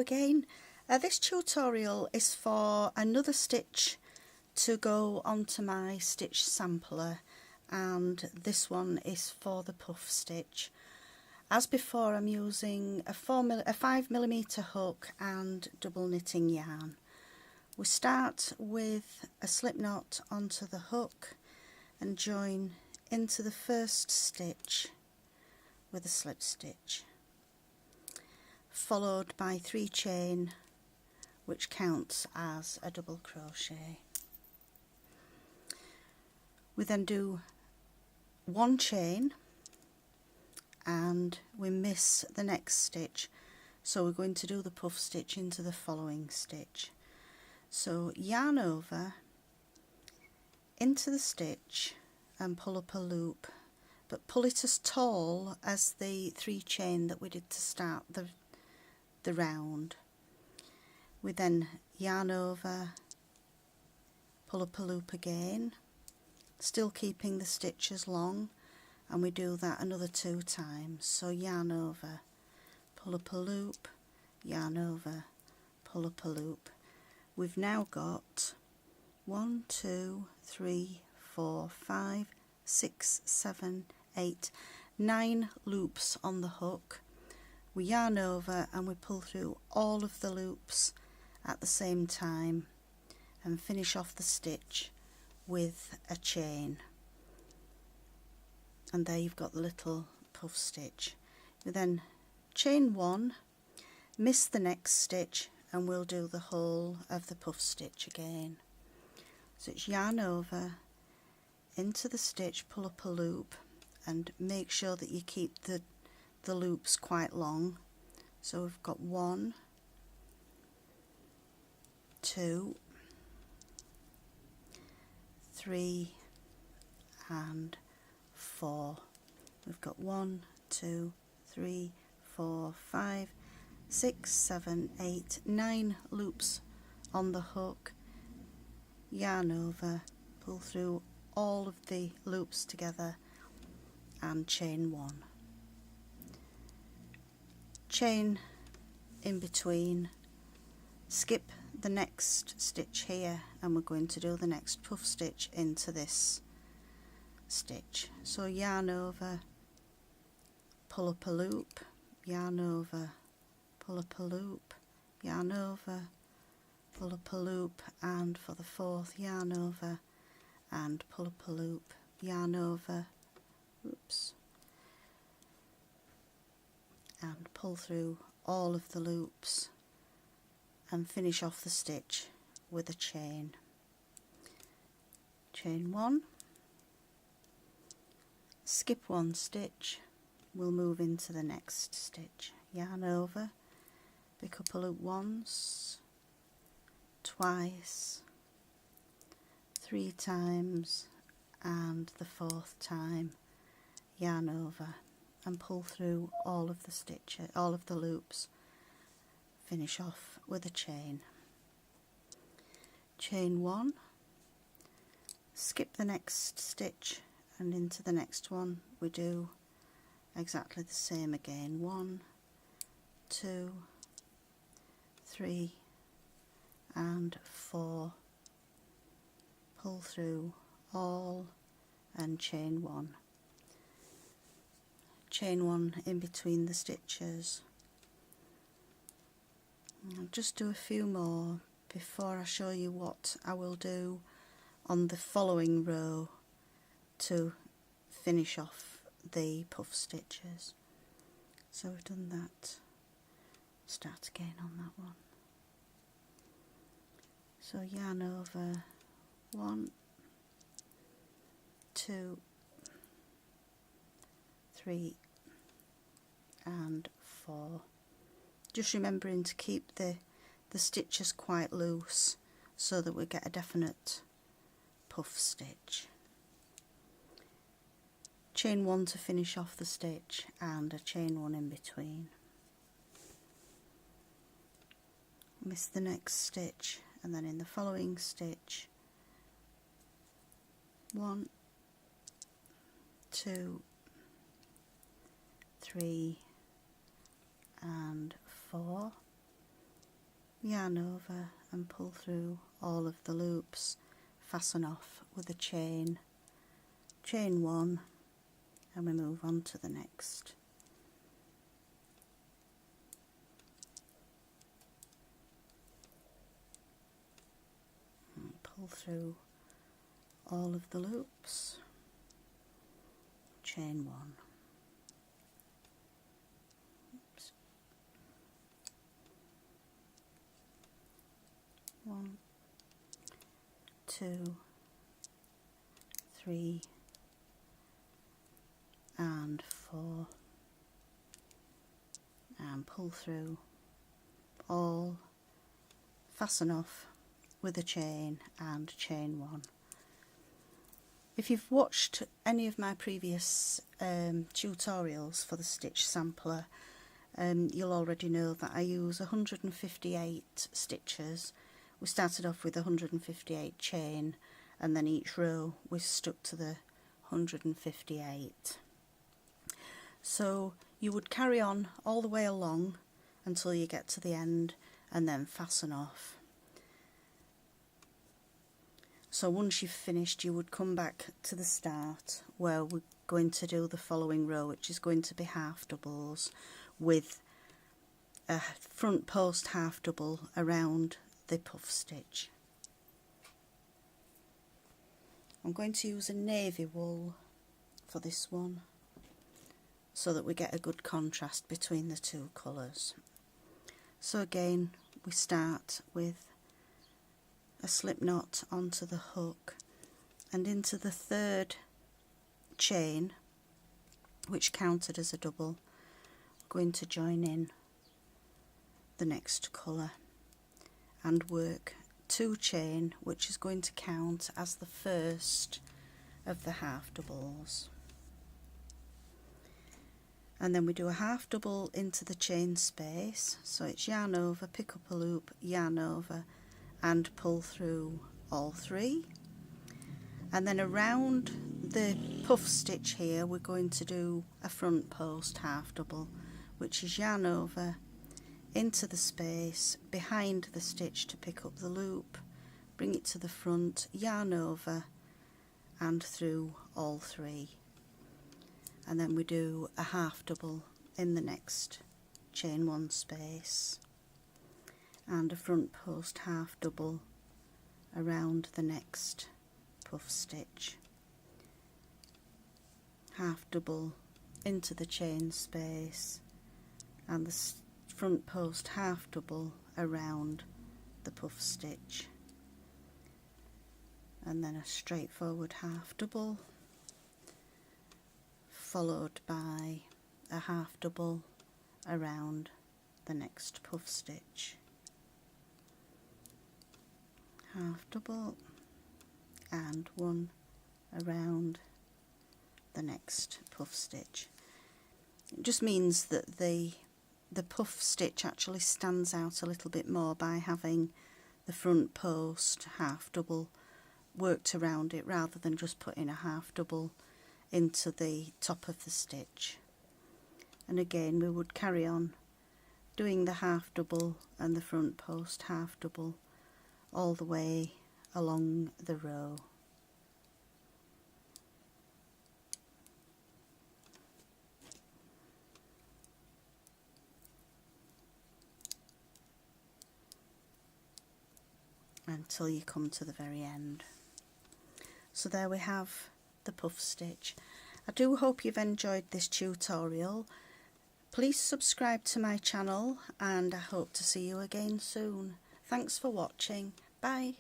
again. This tutorial is for another stitch to go onto my stitch sampler, and this one is for the puff stitch. As before, I'm using a 5mm hook and double knitting yarn. We start with a slip knot onto the hook and join into the first stitch with a slip stitch, followed by 3 chain, which counts as a double crochet. We then do 1 chain and we miss the next stitch, so we're going to do the puff stitch into the following stitch. So yarn over into the stitch and pull up a loop, but pull it as tall as the 3 chain that we did to start the round. We then yarn over, pull up a loop again, still keeping the stitches long, and we do that another 2 times. So yarn over, pull up a loop, yarn over, pull up a loop. We've now got 1, 2, 3, 4, 5, 6, 7, 8, 9 loops on the hook. We yarn over and we pull through all of the loops at the same time and finish off the stitch with a chain. And there you've got the little puff stitch. You then chain 1, miss the next stitch, and we'll do the whole of the puff stitch again. So it's yarn over into the stitch, pull up a loop, and make sure that you keep the loops quite long. So we've got 1, 2, 3 and 4. We've got 1, 2, 3, 4, 5, 6, 7, 8, 9 loops on the hook. Yarn over, pull through all of the loops together and chain 1. Chain in between, skip the next stitch here, and we're going to do the next puff stitch into this stitch. So yarn over, pull up a loop, yarn over, pull up a loop, yarn over, pull up a loop, and for the 4th, yarn over and pull up a loop, yarn over, oops, and pull through all of the loops and finish off the stitch with a chain. Chain 1, skip 1 stitch, we'll move into the next stitch. Yarn over, pick up a loop once, twice, 3 times, and the 4th time yarn over and pull through all of the stitches, all of the loops. Finish off with a chain. Chain 1, skip the next stitch, and into the next one we do exactly the same again. 1, 2, 3 and 4. Pull through all and chain 1. Chain 1 in between the stitches. I'll just do a few more before I show you what I will do on the following row to finish off the puff stitches. So we've done that. Start again on that one. So yarn over 1, 2, 3 and 4. Just remembering to keep the stitches quite loose so that we get a definite puff stitch. Chain 1 to finish off the stitch and a chain 1 in between. Miss the next stitch, and then in the following stitch 1, 2, 3 and 4. yarn over and pull through all of the loops, fasten off with a chain, chain one, and we move on to the next. And pull through all of the loops, chain one. Oops. 1, 2, 3 and 4, and pull through all, fasten off with a chain and chain one. If you've watched any of my previous tutorials for the stitch sampler, you'll already know that I use 158 stitches. We started off with 158 chain, and then each row we stuck to the 158. So you would carry on all the way along until you get to the end and then fasten off. So once you've finished, you would come back to the start where we're going to do the following row, which is going to be half doubles with a front post half double around the puff stitch. I'm going to use a navy wool for this one so that we get a good contrast between the two colours. So again, we start with a slip knot onto the hook and into the third chain, which counted as a double, going to join in the next colour and work 2 chain, which is going to count as the first of the half doubles. And then we do a half double into the chain space, so it's yarn over, pick up a loop, yarn over and pull through all 3, and then around the puff stitch here we're going to do a front post half double, which is yarn over into the space behind the stitch to pick up the loop, bring it to the front, yarn over and through all 3, and then we do a half double in the next chain 1 space and a front post half double around the next puff stitch, half double into the chain space and the front post half double around the puff stitch, and then a straightforward half double followed by a half double around the next puff stitch, half double and 1 around the next puff stitch. It just means that the puff stitch actually stands out a little bit more by having the front post half double worked around it rather than just putting a half double into the top of the stitch. And again we would carry on doing the half double and the front post half double all the way along the row. Until you come to the very end. So there we have the puff stitch. I do hope you've enjoyed this tutorial. Please subscribe to my channel and I hope to see you again soon. Thanks for watching. Bye.